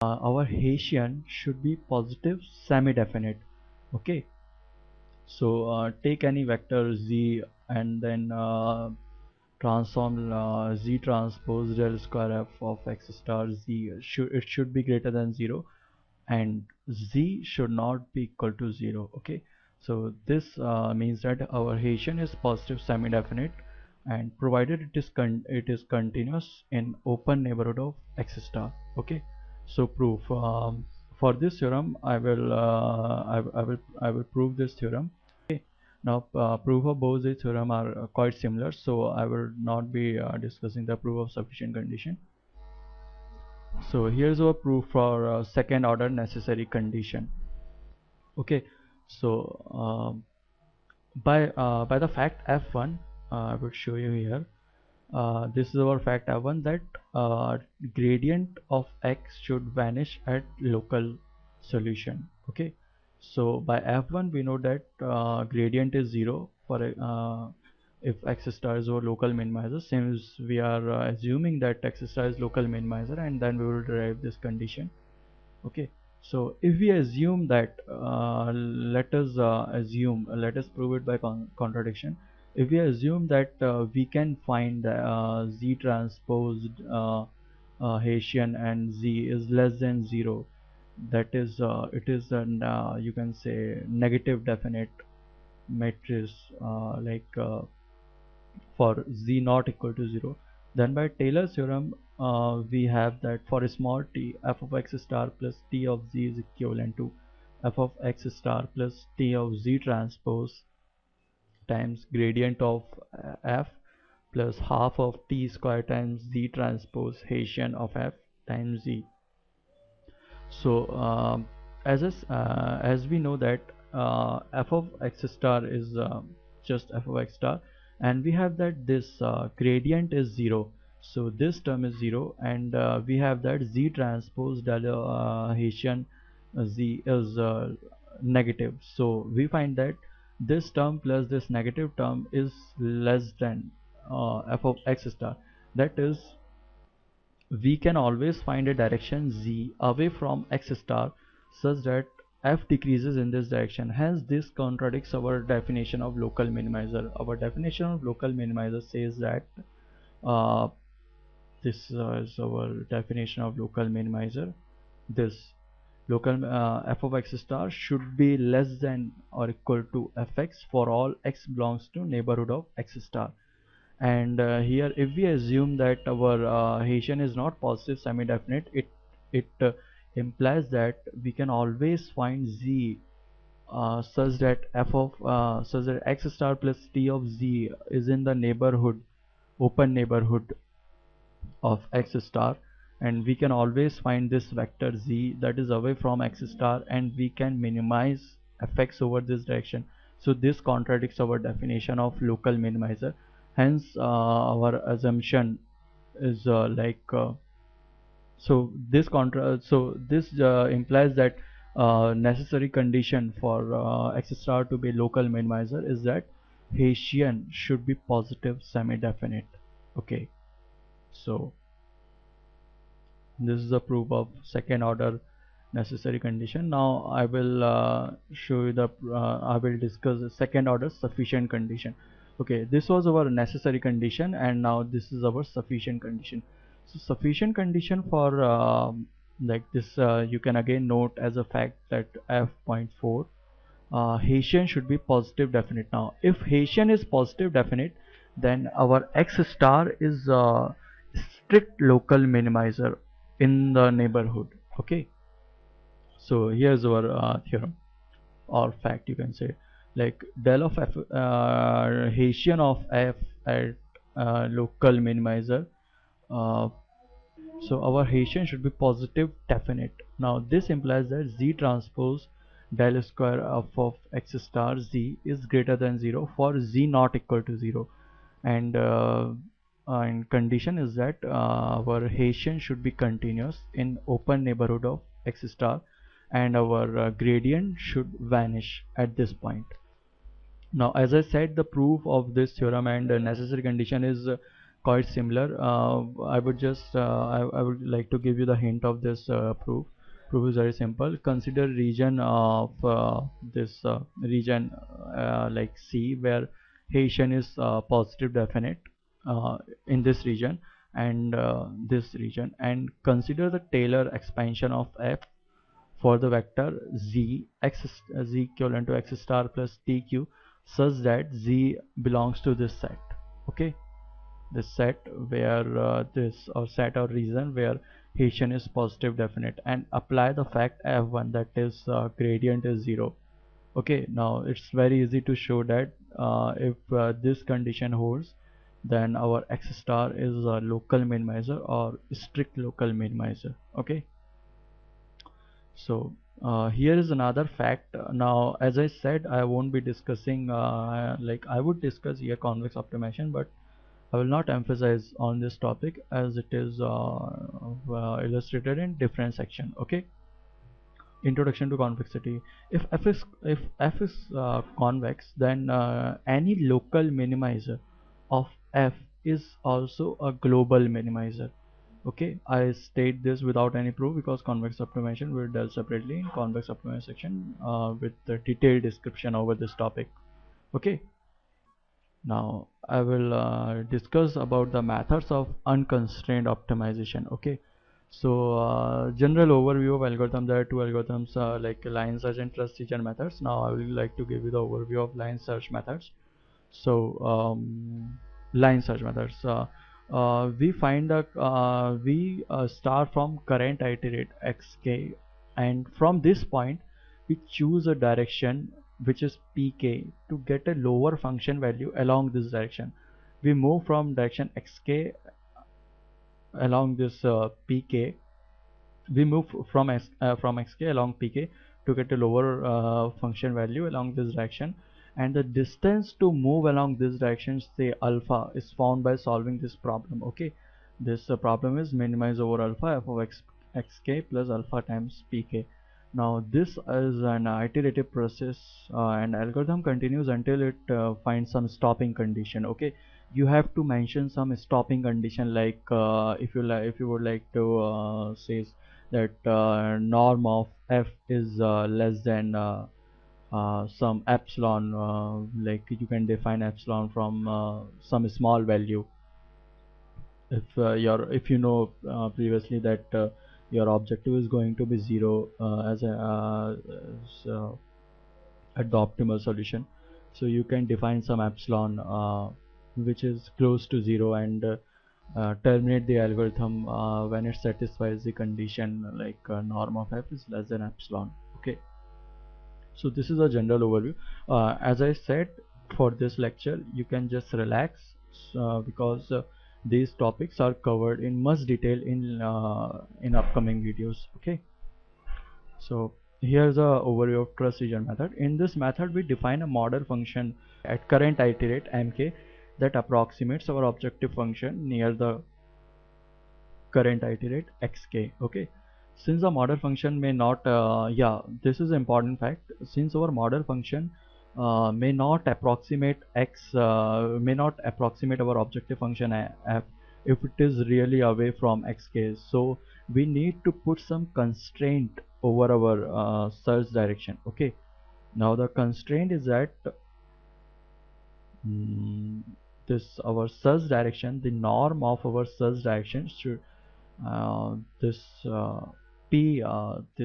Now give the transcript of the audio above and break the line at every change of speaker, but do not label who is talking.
our Hessian should be positive semi-definite. Okay, so take any vector z and then transform z transpose del square f of x star z. It should be greater than 0 and z should not be equal to 0. Okay, so this means that our Hessian is positive semi-definite and provided it is continuous in open neighborhood of x star. Okay, so proof, for this theorem I will prove this theorem. Okay, now proof of both the theorem are quite similar, so I will not be discussing the proof of sufficient condition. So here's our proof for second order necessary condition. Okay, so by the fact f1, I will show you here. This is our fact f1, that gradient of x should vanish at local solution. Okay, so by f1 we know that gradient is 0 for if x star is our local minimizer, since we are assuming that x star is local minimizer, and then we will derive this condition. Okay, so if we assume that let us prove it by contradiction. If we assume that we can find z transposed Hessian and z is less than 0, that is it is an you can say negative definite matrix, for z not equal to 0, then by Taylor's theorem we have that for a small t, f of x star plus t of z is equivalent to f of x star plus t of z transpose times gradient of f plus half of t square times z transpose Hessian of f times z. So as we know that f of x star is just f of x star, and we have that this gradient is 0, so this term is 0, and we have that z transpose del Hessian z is negative, so we find that this term plus this negative term is less than f of x star. That is, we can always find a direction z away from x star such that f decreases in this direction. Hence this contradicts our definition of local minimizer. Our definition of local minimizer says that uh, this is our definition of local minimizer. This local f of x star should be less than or equal to fx for all x belongs to neighborhood of x star. And here if we assume that our Hessian is not positive semi-definite, it implies that we can always find z such that such that x star plus t of z is in the neighborhood, open neighborhood of x star, and we can always find this vector z that is away from x star, and we can minimize fx over this direction. So this contradicts our definition of local minimizer. Hence our assumption is this implies that necessary condition for x star to be local minimizer is that Hessian should be positive semi-definite. Okay, so this is the proof of second order necessary condition. Now I will show you the I will discuss the second order sufficient condition. Okay, this was our necessary condition, and now this is our sufficient condition. So sufficient condition for like this, you can again note as a fact that f.4 Hessian should be positive definite. Now if Hessian is positive definite, then our x star is strict local minimizer in the neighborhood. Okay, so here's our theorem or fact, you can say, like del of f Hessian of f at local minimizer. uh, so our Hessian should be positive definite. Now this implies that z transpose del square of x star z is greater than 0 for z not equal to 0, and condition is that our Hessian should be continuous in open neighborhood of x star, and our gradient should vanish at this point. Now as I said, the proof of this theorem and necessary condition is quite similar. I would like to give you the hint of this proof. Proof is very simple. Consider region of this region like C, where Haitian is positive definite uh, in this region and this region, and consider the Taylor expansion of F for the vector z x z equivalent to x star plus tq such that z belongs to this set. Okay, this set where this or set or region where Hessian is positive definite, and apply the fact f1 that is gradient is 0. Okay, now it's very easy to show that if this condition holds, then our x star is a local minimizer or strict local minimizer. Okay, so here is another fact. Now, as I said, I won't be discussing like I would discuss here convex optimization, but I will not emphasize on this topic as it is illustrated in different section. Okay. Introduction to convexity. If f is convex, then any local minimizer of f is also a global minimizer. Okay, I state this without any proof because convex optimization will dealt separately in convex optimization section with the detailed description over this topic. Okay, now I will discuss about the methods of unconstrained optimization. Okay, so general overview of algorithm. There are two algorithms like line search and trust region methods. Now I would like to give you the overview of line search methods. So line search methods. We find that we start from current iterate xk, and from this point we choose a direction which is pk to get a lower function value along this direction. We move from direction xk along this pk. We move from xk along pk to get a lower function value along this direction, and the distance to move along this direction, say alpha, is found by solving this problem. Okay, this problem is minimize over alpha f of xk plus alpha times pk. Now this is an iterative process, and algorithm continues until it finds some stopping condition. Okay, you have to mention some stopping condition, like if you would like to say that norm of f is less than some epsilon, like you can define epsilon from some small value. If you know previously that your objective is going to be 0 at the optimal solution, so you can define some epsilon which is close to 0, and terminate the algorithm when it satisfies the condition like norm of f is less than epsilon. Okay, so this is a general overview. As I said, for this lecture you can just relax because these topics are covered in much detail in upcoming videos. Okay, so here's a overview of trust region method. In this method we define a model function at current iterate mk that approximates our objective function near the current iterate xk. Okay, since the model function may not yeah, this is important fact. Since our model function may not approximate our objective function f if it is really away from xk, so we need to put some constraint over our search direction. Okay, now the constraint is that mm, this our search direction, the norm of our search direction should this p